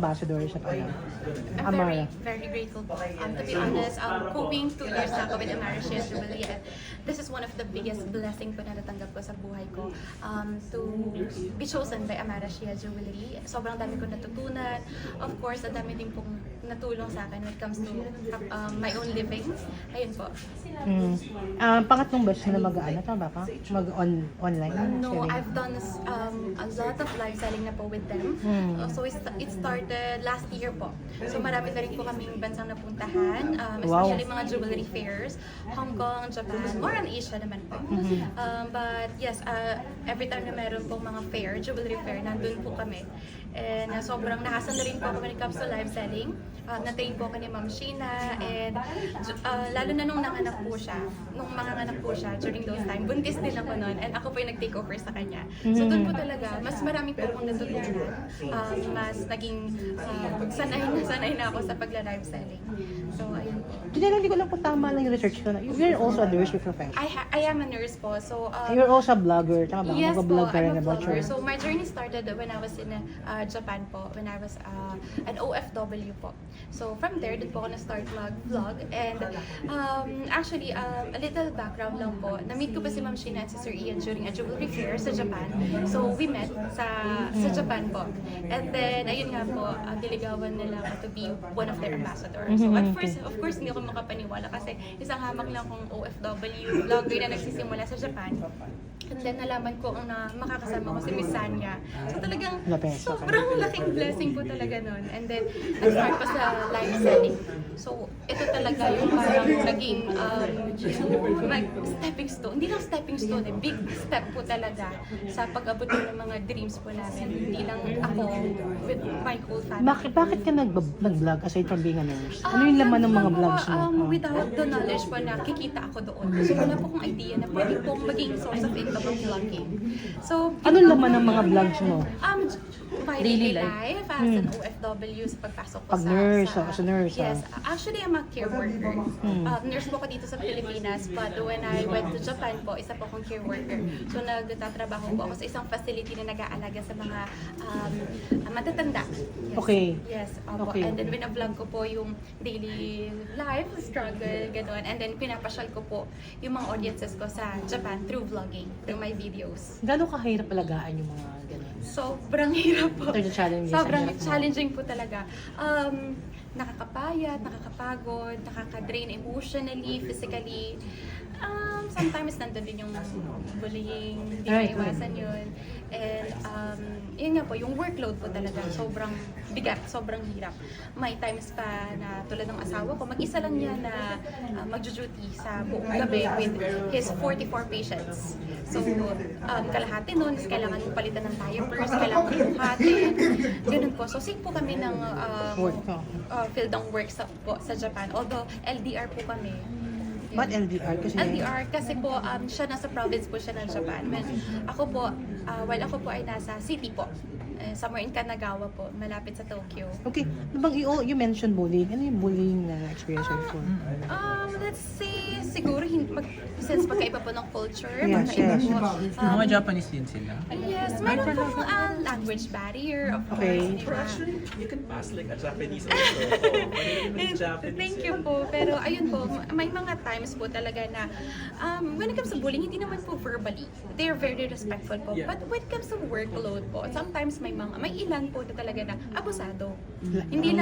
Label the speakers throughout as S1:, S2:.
S1: ambassador sa pala.
S2: I'm very, very grateful po. To be honest, going 2 years na ako with Amara Shea Jewelry, and this is one of the biggest blessing po na natanggap ko sa buhay ko. To be chosen by Amara Shea Jewelry. Sobrang dami ko natutunan. Of course, ang dami din pong natulong sa akin when it comes to my own living. Ayun po.
S1: Pangatlong batch na mag-ano, tama ba? Mag-online?
S2: No, I've done a lot of live selling na po with them. So it started last year po. So marami na rin po kaming bansang napuntahan, especially mga jewelry fairs, Hong Kong, Japan, more on Asia naman po. But yes, every time na meron po mga fair, jewelry fair, nandun po kami. And sobrang nakasan na rin po ako when it comes to live selling. Na-train po ako ni Ma'am Sheena, and lalo na nung nanganak po siya, nung manganganak po siya during those time, buntis din ako noon, and ako po yung nag-take over sa kanya. So doon po talaga, mas marami po akong natutunan, mas naging sanay na ako sa pagla-live selling. So ayun po.
S1: Hindi ko lang kung tama lang yung research ko na. You're also a nurse with profession.
S2: I am a nurse po, so
S1: You're also a vlogger, tama ba?
S2: yes po,
S1: Mag-vlog ka rin
S2: I'm a
S1: about
S2: vlogger.
S1: your...
S2: So my journey started when I was in Japan po, when I was an OFW po. So from there, dun po ako na-start vlog. And actually, a little background lang po. Na-meet ko pa si Ma'am Sheena at si Sir Ian during a jewelry fair sa Japan. So we met sa Japan po. And then, ayun nga po, diligawan nila ako to be one of their ambassadors. So at first, of course, hindi ako makapaniwala kasi isang hamak lang kong OFW vlogger na nagsisimula sa Japan. And then nalaman ko na makakasama ko si Miss Sanya. So talagang sobrang laking blessing po talaga nun. And then nag-start pa sa live selling. So ito talaga yung parang naging stepping stone. Hindi lang stepping stone, big step po talaga sa pag-abot ng mga dreams po namin. Hindi lang ako with my whole family.
S1: Bakit ka nag-vlog aside from being a nurse? Ano yung laman ng mga vlogs mo?
S2: Without the knowledge po na kikita ako doon. So wala po akong idea na pwede pong maging source of income of vlogging. So,
S1: Anong laman ng mga vlogs mo?
S2: My daily life as an OFW sa pagpasok ko
S1: Pag nurse, as a nurse.
S2: Yes, actually I'm a care worker. Nurse po ako dito sa Pilipinas, but when I went to Japan po, isa po akong care worker. So nagtatrabaho po ako sa isang facility na nag-aalaga sa mga matatanda. Yes.
S1: Okay.
S2: Yes, opo.
S1: Okay.
S2: And then wina-vlog ko po yung daily life, struggle, gano'n. And then pinapasyal ko po yung mga audiences ko sa Japan through vlogging, through my videos.
S1: Gano'ng kahirap alagaan yung mga gano'n?
S2: Sobrang hirap po.
S1: Ito yung challenge.
S2: Sobrang challenging po talaga. Nakakapayat, nakakapagod, nakaka-drain emotionally, physically. Sometimes nandun din yung bullying, hindi maiwasan yun. And yun nga po, yung workload po talaga, sobrang bigat, sobrang hirap. May times pa na tulad ng asawa ko, mag-isa lang niya na mag-duty sa buong gabi with his 44 patients. So, kalahati nun, kailangan palitan ng diapers, kailangan buhatin, ganun po. So, sick po kami ng field ng work sa Japan. Although, LDR po kami.
S1: Ba't LDR?
S2: LDR kasi po, siya nasa province po siya ng Japan. Ako po, while ako po ay nasa city po. Somewhere in Kanagawa po, malapit sa Tokyo.
S1: Okay, you mentioned bullying. Ano yung bullying na experience mo?
S2: Let's say, siguro, since magkaiba po ng culture,
S1: Yes,
S2: magkaiba
S1: yes.
S2: po.
S3: Mga Japanese din sila.
S2: Yes, meron po language barrier, of course.
S1: Okay.
S2: Di ba?
S4: Actually, you can pass like a Japanese also. Japanese.
S2: Thank you po. Pero ayun po, may mga times po talaga na when it comes to bullying, hindi naman po verbally. They're very respectful po.
S4: Yeah.
S2: But when it comes to workload po, sometimes may ilan po na talaga na abusado. Hindi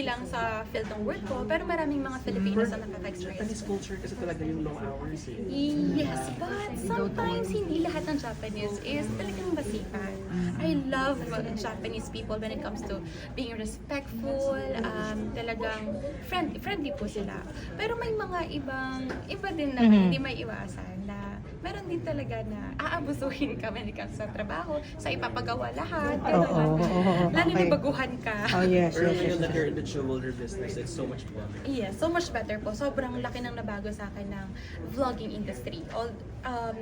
S2: lang sa field ng work po, pero maraming mga Filipinos na nakaka-experience.
S4: Japanese culture kasi talaga yung long hours eh.
S2: Yes, but sometimes hindi lahat ng Japanese is talagang basican. I love Japanese people when it comes to being respectful, talagang friendly po sila. Pero may mga iba din na hindi may iwasan na meron din talaga na aabusuhin ka when it comes sa trabaho, sa ipapagawa lahat, lalo na baguhan ka.
S1: Oh, yes,
S4: Pero
S1: yes,
S4: ngayon
S1: yes.
S4: that you're in the jewelry business, it's so much better.
S2: Yes, so much better po. Sobrang laki ng nabago sa akin ng vlogging industry.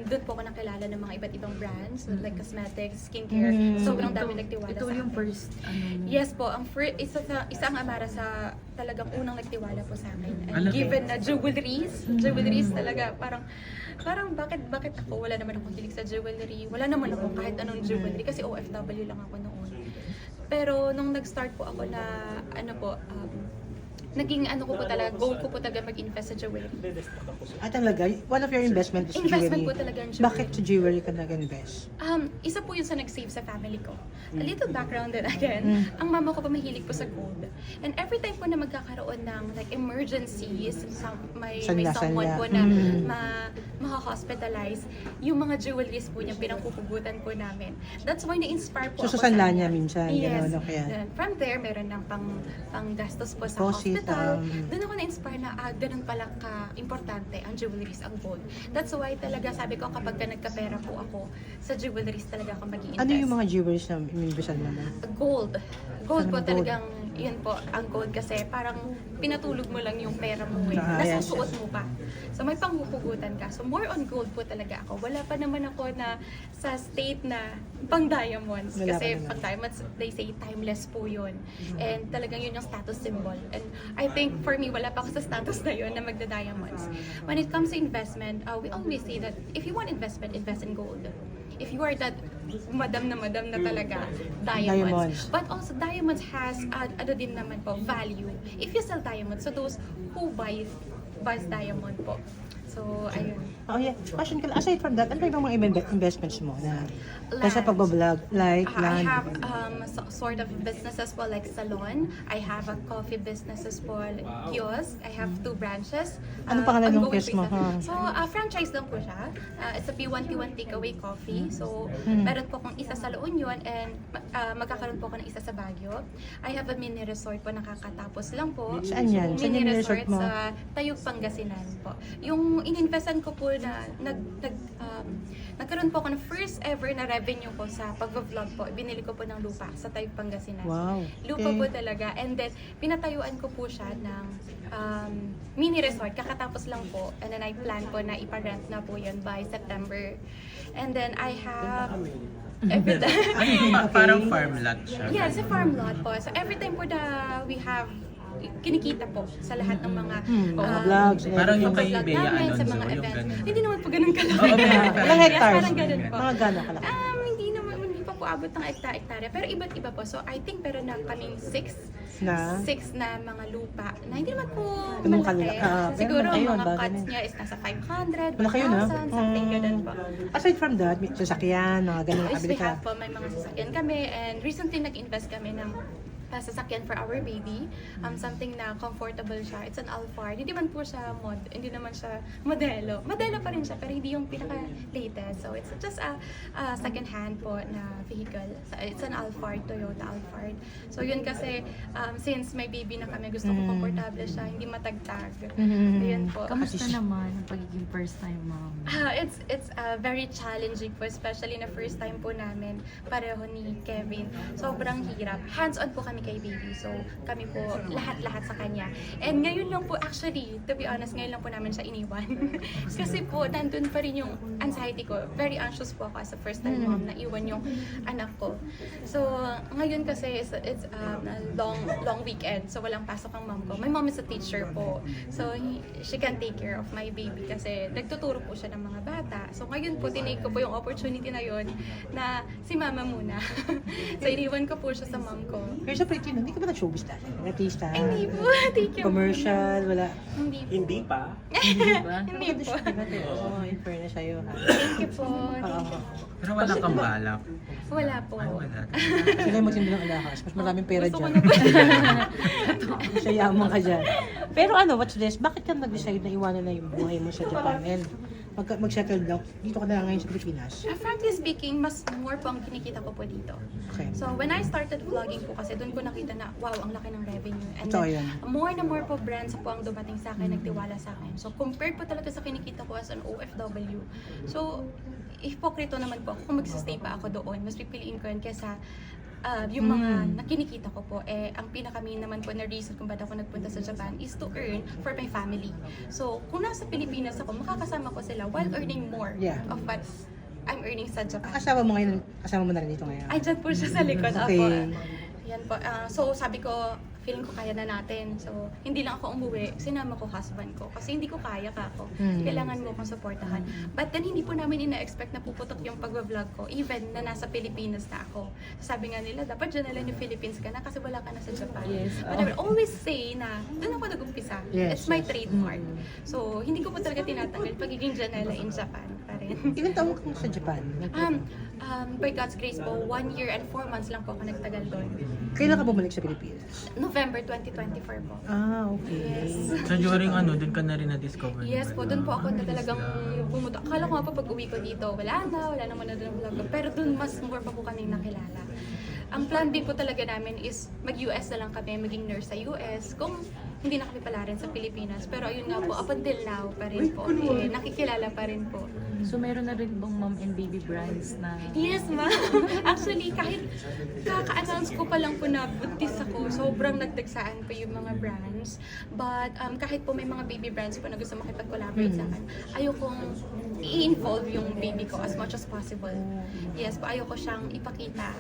S2: Doon po ako nakilala ng mga iba't ibang brands, like cosmetics, skincare. Sobrang dami nagtiwala
S5: Ito
S2: sa
S5: yung
S2: akin.
S5: first,
S2: Yes po, isa ang Amara sa talagang unang nagtiwala po sa akin. And
S3: Alam.
S2: given na jewelries talaga, parang bakit ako, wala naman akong hilig sa jewelry, wala naman ako kahit anong jewelry kasi OFW lang ako noon. Pero nung nag-start po ako na, naging ko po talaga, goal ko po talaga mag-invest sa jewelry.
S1: At talaga, one of your investment is
S2: Investment
S1: jewelry.
S2: po talaga ang jewelry.
S1: Bakit sa jewelry ka nag-invest?
S2: Isa po yun sa nag-save sa family ko. A little background din again. Ang mama ko po mahilig po sa gold. And every time po na magkakaroon ng like emergencies, may someone po na maka-hospitalize, yung mga jewelries po niya pinangkukugutan po namin. That's why na-inspire po
S1: So,
S2: ako
S1: susanla
S2: sa
S1: niya minsan,
S2: Yes.
S1: gano'n, o kaya?
S2: Then, from there, meron ng pang-gastos po sa
S1: Deposit,
S2: hospital. Doon ako na-inspire na ganun pala ka-importante ang jewelries, ang gold. That's why talaga sabi ko kapag nagkapera po ako, sa jewelries talaga ako mag-i-invest.
S1: Ano yung mga jewelries na ininvestan mo?
S2: Gold. Gold
S1: Ano
S2: po
S1: gold?
S2: talagang, yun po, ang gold kasi parang pinatulog mo lang yung pera mo eh.
S1: Yes,
S2: Nasusuot mo pa. So may panghuhugutan ka. So more on gold po talaga ako. Wala pa naman ako na sa state na pang diamonds.
S1: Wala
S2: Kasi
S1: pa naman.
S2: pang diamonds, they say timeless po yun. And talagang yun yung status symbol. And I think for me, wala pa ako sa status na yun na magda-diamonds. When it comes to investment, we always say that if you want investment, invest in gold. If you are that madam na talaga, diamonds.
S1: Diamonds.
S2: But also, diamonds has, din naman po, value. If you sell diamonds, so those who buys diamond po. So, ayun.
S1: Oh yeah, question ko lang. Aside from that, ano pa yung mga investments mo na
S2: Land.
S1: sa pagbablog, like
S2: I
S1: land?
S2: have sort of businesses po like salon. I have a coffee businesses po, like kiosk. I have 2 branches.
S1: Anong pangalan ng
S2: ongoing
S1: kiosk mo,
S2: business.
S1: ha?
S2: So, franchise lang po siya. It's a P1T1 takeaway coffee. So,
S1: Hmm.
S2: meron po akong isa sa La Union and magkakaroon po ako ng isa sa Baguio. I have a mini resort po nakakatapos lang po.
S1: Saan yan? Saan yung mini resort mo?
S2: Sa Tayug, Pangasinan po. Yung ininvestan ko po na nagkaroon po ako ng first ever na revenue ko sa pag-vlog po. Binili ko po ng lupa sa Tayug, Pangasinan.
S1: Wow.
S2: Lupa
S1: Okay.
S2: po talaga. And then, pinatayuan ko po siya ng mini resort. Kakatapos lang po. And then, I plan po na iparent na po yun by September. And then, I have
S3: Parang farm lot siya.
S2: Yeah, it's a farm lot po. So every time po na we have kinikita po sa lahat ng mga
S1: Mga vlogs.
S3: Parang yung kay
S2: vlog
S3: Bea
S2: namin, sa
S3: Alonzo,
S2: mga
S3: yung
S2: events.
S3: ganun.
S2: Hindi naman po ganun kalaki.
S3: Oo, ganun
S1: Ilang
S3: kalaki.
S1: hectares?
S2: Parang ganun po.
S1: Mga gano'n kalaki?
S2: Hindi pa po abot ng hektarya. Pero iba't iba po. So I think meron na kaming 6
S1: Na?
S2: mga lupa na hindi naman po
S1: Ganun
S2: malaki.
S1: kalaki.
S2: Siguro
S1: Ayun,
S2: mga
S1: bagay
S2: cuts
S1: na.
S2: niya is nasa 500,
S1: Malaki yun, ha?
S2: 1,000, something ganun po.
S1: Aside from that, may sasakyan, mga ganun,
S2: Yes,
S1: nakabili
S2: we
S1: ka.
S2: have po, may mga sasakyan kami and recently nag-invest kami ng sasakyan for our baby. Something na comfortable siya. It's an Alphard. Hindi man po siya hindi naman siya modelo. Modelo pa rin siya pero hindi yung pinaka-latest. So it's just a second-hand po na vehicle. So, it's an Alphard, Toyota Alphard. So yun kasi since may baby na kami, gusto ko comfortable siya, hindi matagtag. Yun po.
S5: Kamusta naman ang pagiging first time mom?
S2: It's very challenging po, especially na first time po namin pareho ni Kevin. Sobrang hirap. Hands-on po kami kay baby. So, kami po lahat-lahat sa kanya. And ngayon lang po actually, to be honest, ngayon lang po namin siya iniwan. Kasi po, nandun pa rin yung anxiety ko. Very anxious po ako as a first time mom na iwan yung anak ko. So, ngayon kasi it's a long weekend. So, walang pasok ang mom ko. My mom is a teacher po. So, she can take care of my baby kasi nagtuturo po siya ng mga bata. So, ngayon po, tinake ko po yung opportunity na yon na si mama muna. So, iniwan ko po siya sa mom ko.
S1: Pero sa pretty, hindi ka ba nag-showbiz dati? Artista?
S2: Hindi po, thank you.
S1: Commercial, wala.
S2: Hindi po.
S4: Hindi pa.
S2: Hindi po.
S1: Oo, in fairness sa'yo, ha?
S2: Thank you po.
S1: Oo.
S3: Pero wala kang balak.
S2: Wala po.
S3: Ay, wala.
S1: Sila yung magtindi ng alahas. Mas maraming pera
S2: Gusto ko
S1: dyan.
S2: na po.
S1: Sa yaman ka dyan. Pero ano, what's this? Bakit ka nag-decide na iwanan na yung buhay mo sa Japan and mag-settle down? Dito ka na lang ngayon sa Pilipinas.
S2: Frankly speaking, mas more po ang kinikita ko po dito.
S1: Okay.
S2: So, when I started vlogging po kasi, doon ko nakita na, wow, ang laki ng revenue. And
S1: Totoo
S2: then,
S1: yan.
S2: more na more po brands po ang dumating sa akin, nagtiwala sa akin. So, compared po talaga sa kinikita ko as an OFW. So, hipokrito naman po ako kung magsistay pa ako doon. Mas pipiliin ko yun kesa yung mga nakinikita ko po, ang pinaka-main naman po na reason kung ba't ako nagpunta sa Japan is to earn for my family. So, kung nasa Pilipinas ako, makakasama ko sila while earning more
S1: Yeah.
S2: of what I'm earning sa Japan.
S1: Asawa mo ngayon, asawa mo na rin dito ngayon.
S2: Ay, dyan po siya sa likod.
S1: Okay.
S2: Apo. Yan po. So sabi ko, feeling ko kaya na natin. So hindi lang ako umuwi, sinama ko husband ko. Kasi hindi ko kaya ka ako. Kailangan mo akong supportahan. But then hindi po namin ina-expect na puputok yung pag-vlog ko. Even na nasa Pilipinas na ako. Sabi nga nila, dapat dyan na lang yung Philippines ka na kasi wala ka na sa Japan.
S5: Yes.
S2: But I will always say na doon ako nag-umpisa.
S1: Yes,
S2: It's my
S1: yes.
S2: trademark. So hindi ko po talaga tinatanggal pagiging Janela in Japan pa rin.
S1: Ilan taon ka sa Japan?
S2: By God's grace po, 1 year and 4 months lang po ako nagtagal doon.
S1: Kailan ka bumalik sa Pilipinas?
S2: November 2024 po.
S1: Okay.
S2: Yes.
S3: So during dun ka na rin na-discover?
S2: Yes po, doon po ako na talagang pumunta. Akala ko nga po pag uwi ko dito, wala naman na doon ang vlog ko. Pero doon mas more pa po kaming nakilala. Ang plan din po talaga namin is mag-US na lang kami, maging nurse sa US. Kung hindi na kami pala rin sa Pilipinas. Pero ayun nga po, up until now pa rin po. Nakikilala pa rin po.
S5: So meron na rin bang mom and baby brands na...
S2: Yes, ma'am. Actually, kahit kaka-announce ko pa lang po na buntis ako, sobrang nagdagsaan ko yung mga brands. But kahit po may mga baby brands po na gusto makipag-collaborate sa akin, ayokong i-involve yung baby ko as much as possible. Yes po, ayoko siyang ipakita.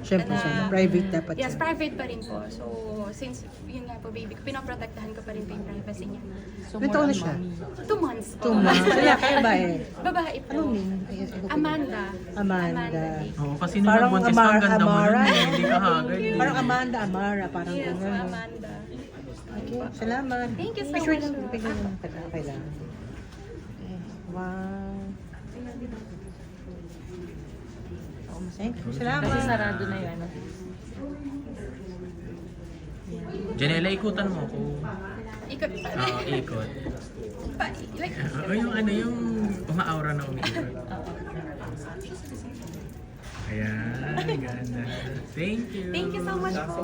S1: Siyempre, private dapat
S2: Yes,
S1: siya.
S2: private pa rin po. So, since yun nga po baby ko, pinoprotektahan ko pa rin po yung privacy niya.
S5: So
S1: Ilan taon na
S5: more on
S1: siya?
S5: mommy.
S2: 2 months po.
S1: 2 months. Kaya kaya ba eh?
S2: Babae po.
S1: Anong name? Ay, ay, okay.
S2: Amanda.
S1: Amanda.
S3: Oo, kasi nung
S1: Parang
S3: nabuntis ka, ang ganda mo
S1: Amara.
S3: nun, hindi ka hagad.
S1: Parang Amanda, Amara. Parang
S2: Yes,
S1: gano'n. no?
S2: Amanda.
S1: Okay, salamat.
S2: Thank you so
S1: Picture
S2: much.
S1: lang, picture lang. Okay lang. Wow. Thank you. Salamat.
S5: Kasi sarado na yun. Ano?
S3: Janela, ikutan mo ako.
S2: Ikot.
S3: Ikot.
S2: Like,
S3: O yung yung uma-aura na umiikot. Ayan, ganda. Thank you.
S2: thank you so much po.